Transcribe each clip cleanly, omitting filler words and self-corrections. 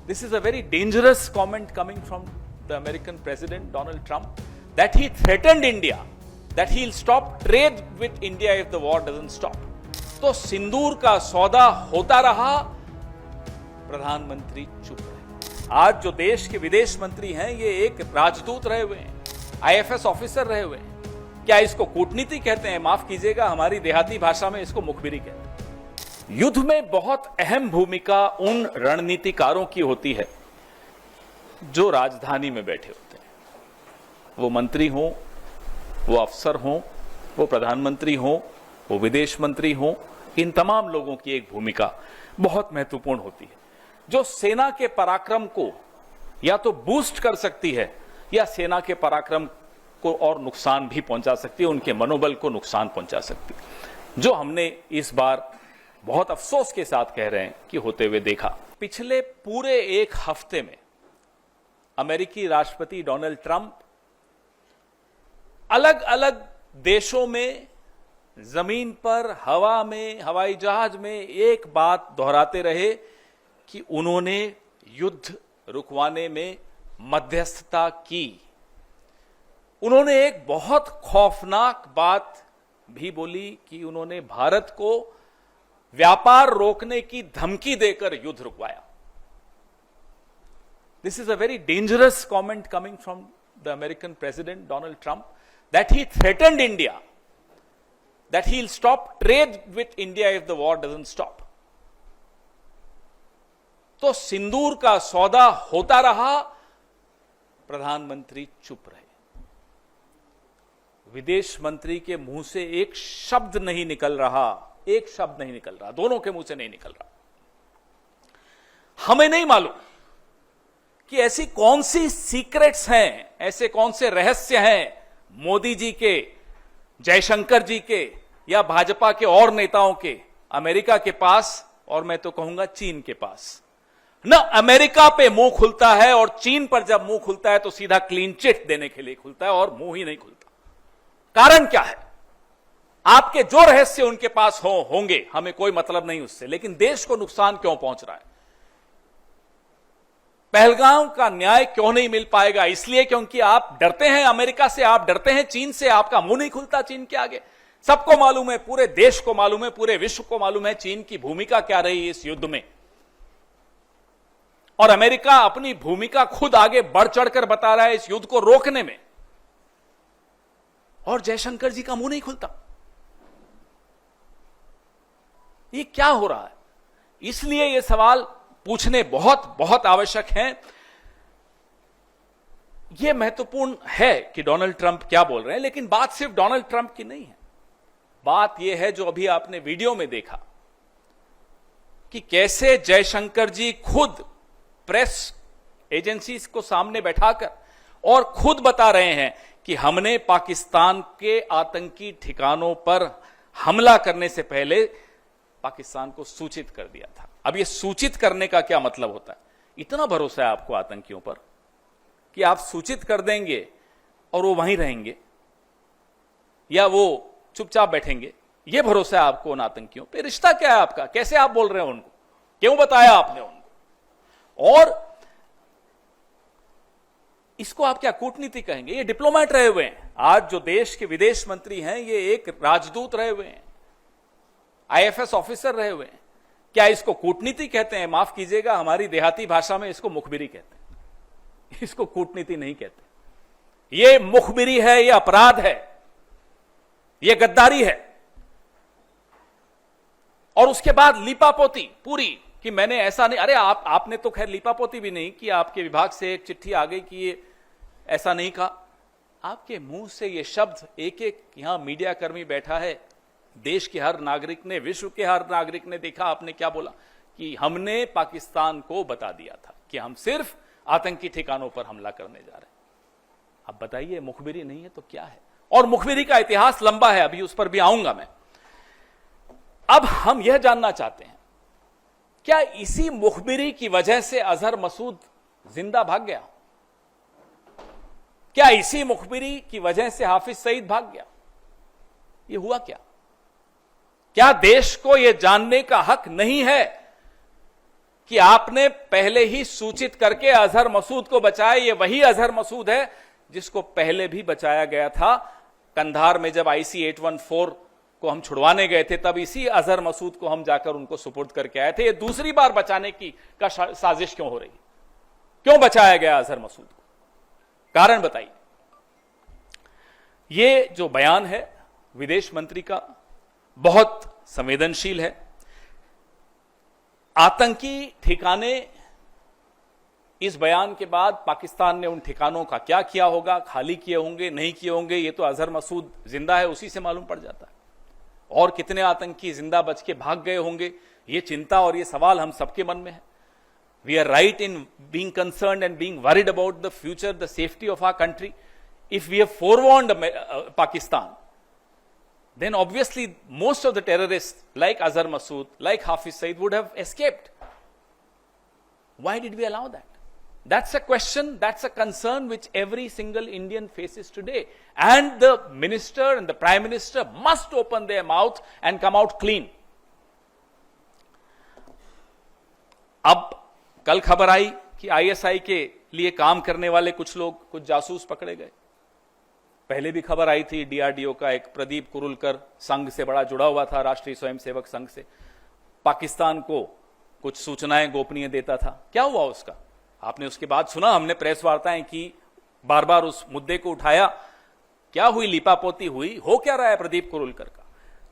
This is a very dangerous comment coming from the American President Donald Trump that he threatened India that he'll stop trade with India if the war doesn't stop. तो सिंदूर का सौदा होता रहा, प्रधानमंत्री चुप रहे। आज जो देश के विदेश मंत्री हैं ये एक राजदूत रहे हुए हैं, आईएफएस ऑफिसर रहे हुए हैं। क्या इसको कूटनीति कहते हैं? माफ कीजिएगा, हमारी देहाती भाषा में इसको मुखबिरी कहते हैं। युद्ध में बहुत अहम भूमिका उन रणनीतिकारों की होती है जो राजधानी में बैठे होते हैं। वो मंत्री हों, वो अफसर हों, वो प्रधानमंत्री हों, वो विदेश मंत्री हों, इन तमाम लोगों की एक भूमिका बहुत महत्वपूर्ण होती है जो सेना के पराक्रम को या तो बूस्ट कर सकती है या सेना के पराक्रम को और नुकसान भी पहुंचा सकती है, उनके मनोबल को नुकसान पहुंचा सकती है, जो हमने इस बार बहुत अफसोस के साथ कह रहे हैं कि होते हुए देखा। पिछले पूरे एक हफ्ते में अमेरिकी राष्ट्रपति डोनाल्ड ट्रंप अलग अलग देशों में, जमीन पर, हवा में, हवाई जहाज में एक बात दोहराते रहे कि उन्होंने युद्ध रुकवाने में मध्यस्थता की। उन्होंने एक बहुत खौफनाक बात भी बोली कि उन्होंने भारत को व्यापार रोकने की धमकी देकर युद्ध रुकवाया। This is a very dangerous comment coming from the American President Donald Trump that he threatened India that he'll stop trade with India if the war doesn't stop. तो सिंदूर का सौदा होता रहा, प्रधानमंत्री चुप रहे। विदेश मंत्री के मुंह से एक शब्द नहीं निकल रहा, एक शब्द नहीं निकल रहा, दोनों के मुंह से नहीं निकल रहा। हमें नहीं मालूम कि ऐसी कौन सी सीक्रेट्स हैं, ऐसे कौन से रहस्य हैं मोदी जी के, जयशंकर जी के या भाजपा के और नेताओं के, अमेरिका के पास और मैं तो कहूंगा चीन के पास। न अमेरिका पे मुंह खुलता है और चीन पर जब मुंह खुलता है तो सीधा क्लीन चिट देने के लिए खुलता है और मुंह ही नहीं खुलता। कारण क्या है? आपके जो रहस्य उनके पास होंगे, हमें कोई मतलब नहीं उससे, लेकिन देश को नुकसान क्यों पहुंच रहा है? पहलगाम का न्याय क्यों नहीं मिल पाएगा? इसलिए क्योंकि आप डरते हैं अमेरिका से, आप डरते हैं चीन से, आपका मुंह नहीं खुलता चीन के आगे। सबको मालूम है, पूरे देश को मालूम है, पूरे विश्व को मालूम है चीन की भूमिका क्या रही इस युद्ध में। और अमेरिका अपनी भूमिका खुद आगे बढ़ चढ़कर बता रहा है इस युद्ध को रोकने में, और जयशंकर जी का मुंह नहीं खुलता। ये क्या हो रहा है? इसलिए ये सवाल पूछने बहुत बहुत आवश्यक हैं। यह महत्वपूर्ण है कि डोनाल्ड ट्रंप क्या बोल रहे हैं, लेकिन बात सिर्फ डोनाल्ड ट्रंप की नहीं है। बात यह है जो अभी आपने वीडियो में देखा कि कैसे जयशंकर जी खुद प्रेस एजेंसीज को सामने बैठाकर और खुद बता रहे हैं कि हमने पाकिस्तान के आतंकी ठिकानों पर हमला करने से पहले पाकिस्तान को सूचित कर दिया था। अब यह सूचित करने का क्या मतलब होता है? इतना भरोसा है आपको आतंकियों पर कि आप सूचित कर देंगे और वो वहीं रहेंगे या वो चुपचाप बैठेंगे? यह भरोसा है आपको उन आतंकियों पे? रिश्ता क्या है आपका? कैसे आप बोल रहे हो उनको? क्यों बताया आपने उनको? और इसको आप क्या कूटनीति कहेंगे? ये डिप्लोमेट रहे हुए हैं। आज जो देश के विदेश मंत्री हैं ये एक राजदूत रहे हुए हैं, आईएफएस ऑफिसर रहे हुए हैं। क्या इसको कूटनीति कहते हैं? माफ कीजिएगा, हमारी देहाती भाषा में इसको मुखबिरी कहते हैं, इसको कूटनीति नहीं कहते। ये मुखबिरी है, ये अपराध है, ये गद्दारी है। और उसके बाद लीपापोती पूरी कि मैंने ऐसा नहीं। अरे आपने तो खैर लीपापोती भी नहीं कि आपके विभाग से एक चिट्ठी आ गई कि ये ऐसा नहीं कहा। आपके मुंह से ये शब्द एक एक यहां मीडिया कर्मी बैठा है, देश के हर नागरिक ने, विश्व के हर नागरिक ने देखा आपने क्या बोला कि हमने पाकिस्तान को बता दिया था कि हम सिर्फ आतंकी ठिकानों पर हमला करने जा रहे हैं। अब बताइए, मुखबिरी नहीं है तो क्या है? और मुखबिरी का इतिहास लंबा है, अभी उस पर भी आऊंगा मैं। अब हम यह जानना चाहते हैं, क्या इसी मुखबिरी की वजह से अजहर मसूद जिंदा भाग गया? क्या इसी मुखबिरी की वजह से हाफिज सईद भाग गया? यह हुआ क्या? क्या देश को यह जानने का हक नहीं है कि आपने पहले ही सूचित करके अजहर मसूद को बचाया। ये वही अजहर मसूद है जिसको पहले भी बचाया गया था। कंधार में जब IC 814 को हम छुड़वाने गए थे, तब इसी अजहर मसूद को हम जाकर उनको सुपुर्द करके आए थे। ये दूसरी बार बचाने की साजिश क्यों हो रही? क्यों बचाया गया अजहर मसूद को? कारण बताइए। ये जो बयान है विदेश मंत्री का बहुत संवेदनशील है। आतंकी ठिकाने, इस बयान के बाद पाकिस्तान ने उन ठिकानों का क्या किया होगा, खाली किए होंगे, नहीं किए होंगे, ये तो अजहर मसूद जिंदा है उसी से मालूम पड़ जाता है। और कितने आतंकी जिंदा बच के भाग गए होंगे, ये चिंता और ये सवाल हम सबके मन में है। We are right in being concerned and being worried about the future, the safety of our country. If we have forewarned Pakistan, then obviously most of the terrorists like Azhar Masood, like Hafiz Saeed would have escaped. Why did we allow that? That's a question, that's a concern which every single Indian faces today. And the minister and the prime minister must open their mouth and come out clean. अब कल खबर आई कि ISI के लिए काम करने वाले कुछ लोग, कुछ जासूस पकड़े गए। पहले भी खबर आई थी, DRDO का एक प्रदीप कुरुलकर संघ से बड़ा जुड़ा हुआ था, राष्ट्रीय स्वयंसेवक संघ से, पाकिस्तान को कुछ सूचनाएं गोपनीय देता था। क्या हुआ उसका? आपने उसके बाद सुना, हमने प्रेस वार्ताएं की, बार बार उस मुद्दे को उठाया। क्या हुई? लिपापोती हुई? हो क्या रहा है प्रदीप कुरुलकर का?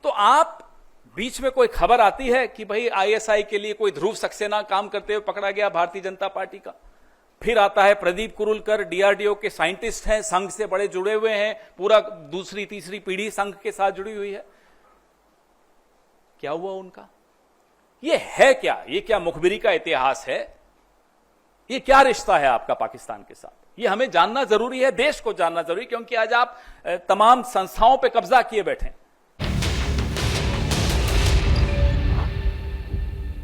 तो आप बीच में कोई खबर आती है कि भाई ISI के लिए कोई ध्रुव सक्सेना काम करते हुए पकड़ा गया भारतीय जनता पार्टी का। फिर आता है प्रदीप कुरुलकर, DRDO के साइंटिस्ट हैं, संघ से बड़े जुड़े हुए हैं, पूरा दूसरी तीसरी पीढ़ी संघ के साथ जुड़ी हुई है। क्या हुआ उनका? ये है क्या? ये क्या मुखबिरी का इतिहास है? ये क्या रिश्ता है आपका पाकिस्तान के साथ? ये हमें जानना जरूरी है, देश को जानना जरूरी, क्योंकि आज आप तमाम संस्थाओं पे कब्जा किए बैठे हैं।